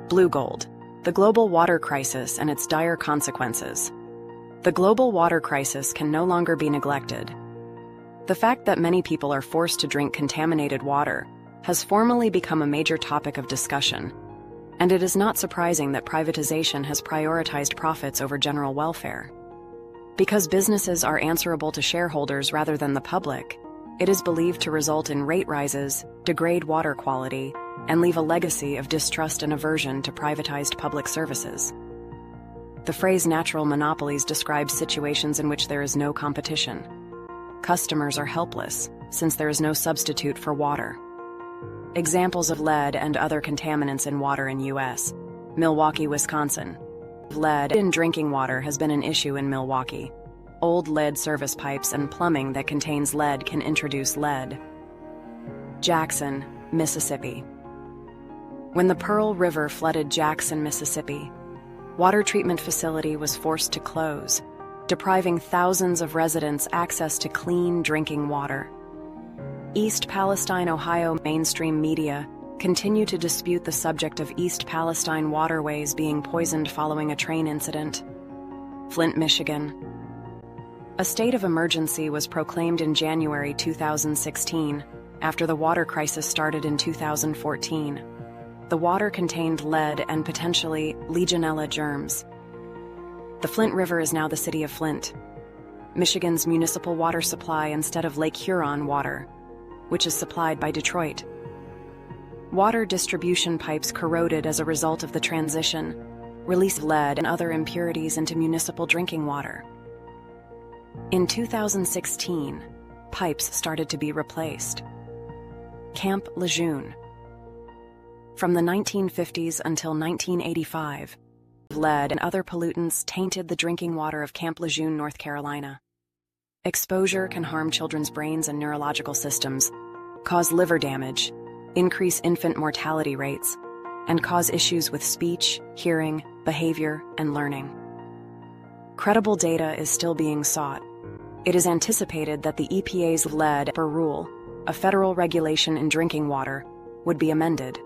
Blue gold. The global water crisis and its dire consequences. The global water crisis can no longer be neglected. The fact that many people are forced to drink contaminated water has formally become a major topic of discussion, and it is not surprising that privatization has prioritized profits over general welfare. Because businesses are answerable to shareholders rather than the public, it is believed to result in rate rises, degrade water quality, and leave a legacy of distrust and aversion to privatized public services. The phrase natural monopolies describes situations in which there is no competition. Customers are helpless, since there is no substitute for water. Examples of lead and other contaminants in water in U.S. Milwaukee, Wisconsin. Lead in drinking water has been an issue in Milwaukee. Old lead service pipes and plumbing that contains lead can introduce lead. Jackson, Mississippi. When the Pearl River flooded Jackson, Mississippi, water treatment facility was forced to close, depriving thousands of residents access to clean drinking water. East Palestine, Ohio mainstream media continue to dispute the subject of East Palestine waterways being poisoned following a train incident. Flint, Michigan. A state of emergency was proclaimed in January 2016 after the water crisis started in 2014. The water contained lead and potentially Legionella germs. The Flint River is now the city of Flint, Michigan's municipal water supply instead of Lake Huron water, which is supplied by Detroit. Water distribution pipes corroded as a result of the transition, released lead and other impurities into municipal drinking water. In 2016, pipes started to be replaced. Camp Lejeune. From the 1950s until 1985, lead and other pollutants tainted the drinking water of Camp Lejeune, North Carolina. Exposure can harm children's brains and neurological systems, cause liver damage, increase infant mortality rates, and cause issues with speech, hearing, behavior, and learning. Credible data is still being sought. It is anticipated that the EPA's lead rule, a federal regulation in drinking water, would be amended.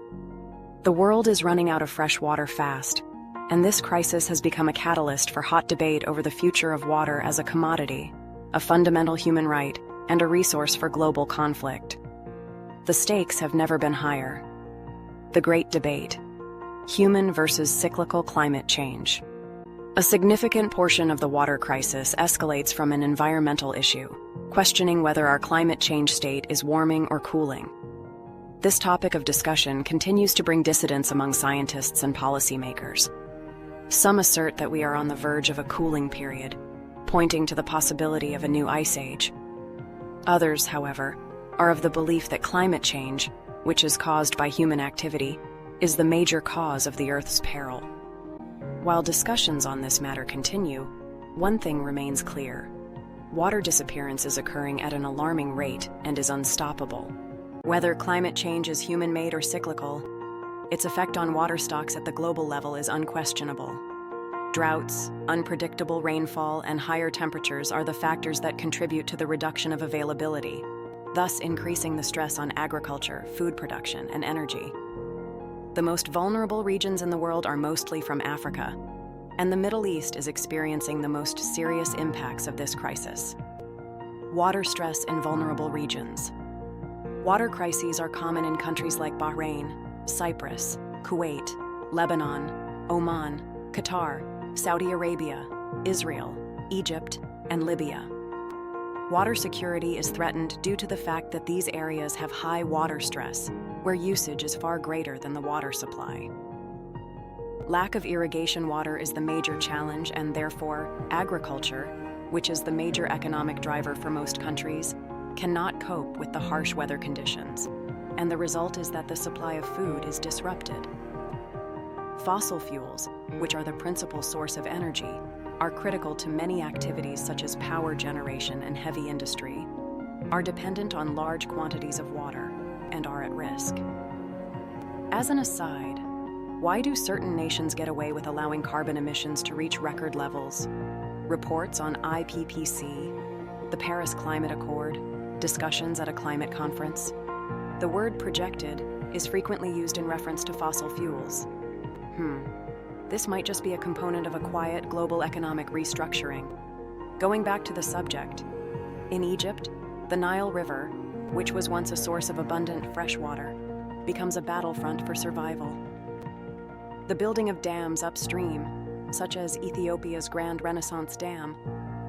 The world is running out of fresh water fast, and this crisis has become a catalyst for hot debate over the future of water as a commodity, a fundamental human right, and a resource for global conflict. The stakes have never been higher. The Great Debate: Human versus cyclical climate change. A significant portion of the water crisis escalates from an environmental issue, questioning whether our climate change state is warming or cooling. This topic of discussion continues to bring dissidence among scientists and policymakers. Some assert that we are on the verge of a cooling period, pointing to the possibility of a new ice age. Others, however, are of the belief that climate change, which is caused by human activity, is the major cause of the Earth's peril. While discussions on this matter continue, one thing remains clear: water disappearance is occurring at an alarming rate and is unstoppable. Whether climate change is human-made or cyclical, its effect on water stocks at the global level is unquestionable. Droughts, unpredictable rainfall, and higher temperatures are the factors that contribute to the reduction of availability, thus increasing the stress on agriculture, food production, and energy. The most vulnerable regions in the world are mostly from Africa, and the Middle East is experiencing the most serious impacts of this crisis. Water stress in vulnerable regions. Water crises are common in countries like Bahrain, Cyprus, Kuwait, Lebanon, Oman, Qatar, Saudi Arabia, Israel, Egypt, and Libya. Water security is threatened due to the fact that these areas have high water stress, where usage is far greater than the water supply. Lack of irrigation water is the major challenge, and therefore, agriculture, which is the major economic driver for most countries, cannot cope with the harsh weather conditions, and the result is that the supply of food is disrupted. Fossil fuels, which are the principal source of energy, are critical to many activities such as power generation and heavy industry, are dependent on large quantities of water, and are at risk. As an aside, why do certain nations get away with allowing carbon emissions to reach record levels? Reports on IPCC, the Paris Climate Accord, discussions at a climate conference. The word projected is frequently used in reference to fossil fuels. This might just be a component of a quiet global economic restructuring. Going back to the subject, in Egypt, the Nile River, which was once a source of abundant fresh water, becomes a battlefront for survival. The building of dams upstream, such as Ethiopia's Grand Renaissance Dam,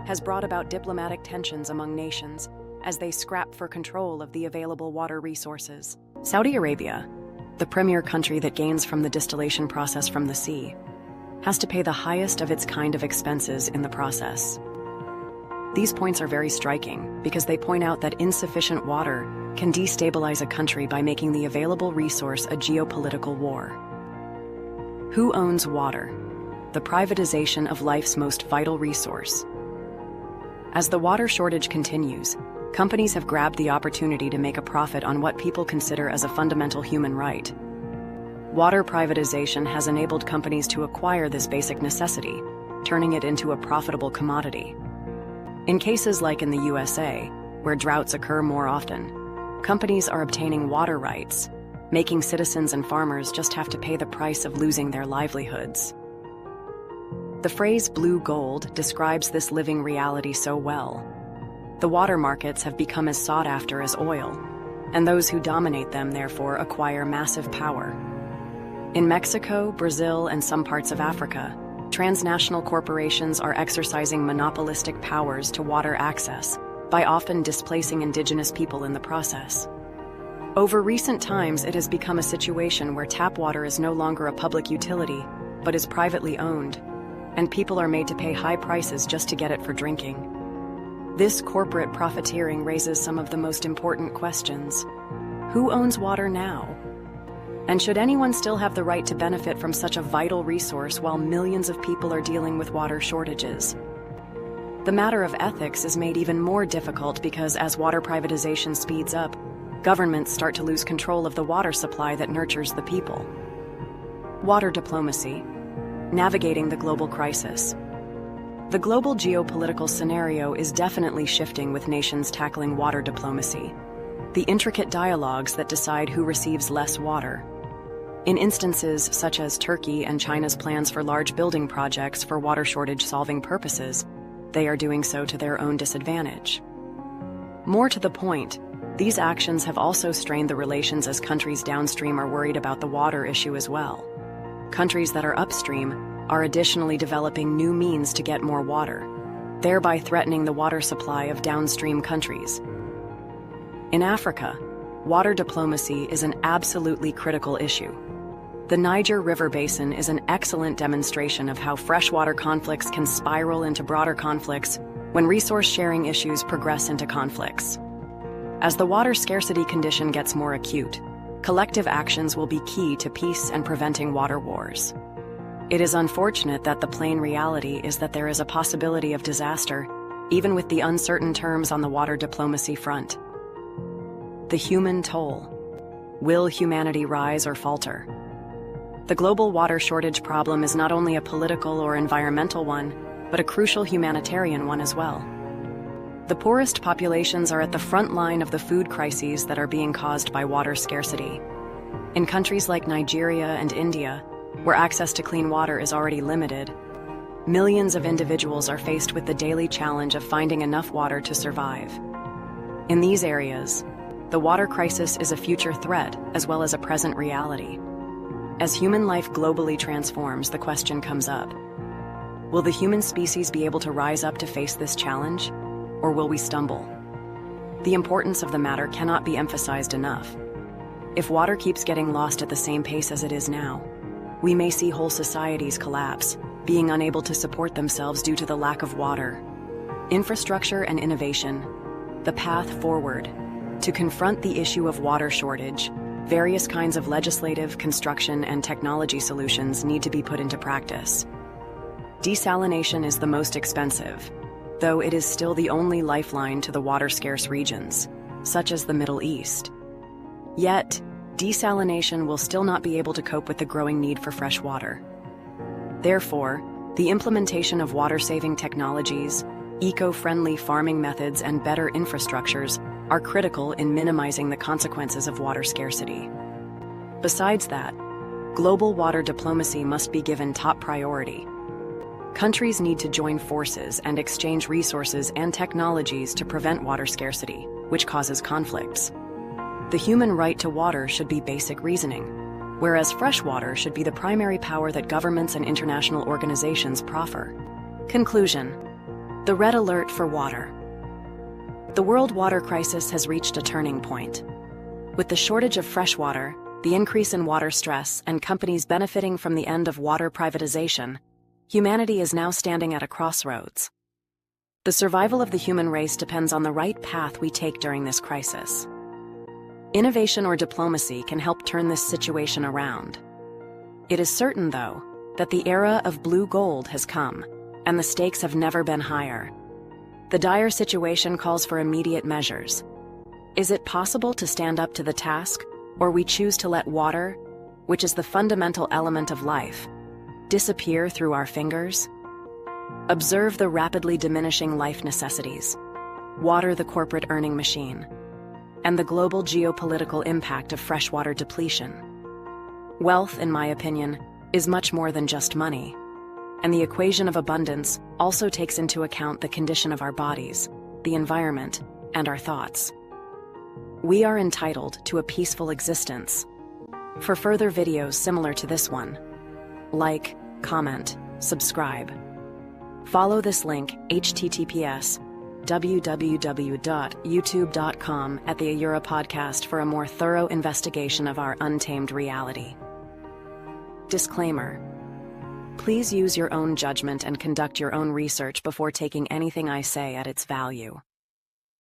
has brought about diplomatic tensions among nations as they scrap for control of the available water resources. Saudi Arabia, the premier country that gains from the distillation process from the sea, has to pay the highest of its kind of expenses in the process. These points are very striking because they point out that insufficient water can destabilize a country by making the available resource a geopolitical war. Who owns water? The privatization of life's most vital resource. As the water shortage continues, companies have grabbed the opportunity to make a profit on what people consider as a fundamental human right. Water privatization has enabled companies to acquire this basic necessity, turning it into a profitable commodity. In cases like in the USA, where droughts occur more often, companies are obtaining water rights, making citizens and farmers just have to pay the price of losing their livelihoods. The phrase blue gold describes this living reality so well. The water markets have become as sought after as oil, and those who dominate them therefore acquire massive power. In Mexico, Brazil, and some parts of Africa, transnational corporations are exercising monopolistic powers to water access by often displacing indigenous people in the process. Over recent times, it has become a situation where tap water is no longer a public utility, but is privately owned, and people are made to pay high prices just to get it for drinking. This corporate profiteering raises some of the most important questions. Who owns water now? And should anyone still have the right to benefit from such a vital resource while millions of people are dealing with water shortages? The matter of ethics is made even more difficult because as water privatization speeds up, governments start to lose control of the water supply that nurtures the people. Water diplomacy. Navigating the global crisis. The global geopolitical scenario is definitely shifting with nations tackling water diplomacy, the intricate dialogues that decide who receives less water. In instances such as Turkey and China's plans for large building projects for water shortage-solving purposes, they are doing so to their own disadvantage. More to the point, these actions have also strained the relations as countries downstream are worried about the water issue as well. Countries that are upstream are additionally developing new means to get more water, thereby threatening the water supply of downstream countries. In Africa, water diplomacy is an absolutely critical issue. The Niger River Basin is an excellent demonstration of how freshwater conflicts can spiral into broader conflicts when resource-sharing issues progress into conflicts. As the water scarcity condition gets more acute, collective actions will be key to peace and preventing water wars. It is unfortunate that the plain reality is that there is a possibility of disaster, even with the uncertain terms on the water diplomacy front. The human toll. Will humanity rise or falter? The global water shortage problem is not only a political or environmental one, but a crucial humanitarian one as well. The poorest populations are at the front line of the food crises that are being caused by water scarcity. In countries like Nigeria and India, where access to clean water is already limited, millions of individuals are faced with the daily challenge of finding enough water to survive. In these areas, the water crisis is a future threat as well as a present reality. As human life globally transforms, the question comes up: will the human species be able to rise up to face this challenge, or will we stumble? The importance of the matter cannot be emphasized enough. If water keeps getting lost at the same pace as it is now, we may see whole societies collapse, being unable to support themselves due to the lack of water. Infrastructure and innovation. The path forward. To confront the issue of water shortage, various kinds of legislative, construction, and technology solutions need to be put into practice. Desalination is the most expensive, though it is still the only lifeline to the water-scarce regions, such as the Middle East. Yet, desalination will still not be able to cope with the growing need for fresh water. Therefore, the implementation of water-saving technologies, eco-friendly farming methods, and better infrastructures are critical in minimizing the consequences of water scarcity. Besides that, Global water diplomacy must be given top priority. Countries need to join forces and exchange resources and technologies to prevent water scarcity, which causes conflicts. The human right to water should be basic reasoning, whereas fresh water should be the primary power that governments and international organizations proffer. Conclusion: the red alert for water. The world water crisis has reached a turning point. With the shortage of fresh water, the increase in water stress, and companies benefiting from the end of water privatization, humanity is now standing at a crossroads. The survival of the human race depends on the right path we take during this crisis. Innovation or diplomacy can help turn this situation around. It is certain, though, that the era of blue gold has come, and the stakes have never been higher. The dire situation calls for immediate measures. Is it possible to stand up to the task, or we choose to let water, which is the fundamental element of life, disappear through our fingers? Observe the rapidly diminishing life necessities, water the corporate earning machine, and the global geopolitical impact of freshwater depletion. Wealth, in my opinion, is much more than just money, and the equation of abundance also takes into account the condition of our bodies, the environment, and our thoughts. We are entitled to a peaceful existence. For further videos similar to this one, like, comment, subscribe. Follow this link, https://www.youtube.com at the Ayura Podcast for a more thorough investigation of our untamed reality. Disclaimer: please use your own judgment and conduct your own research before taking anything I say at its value.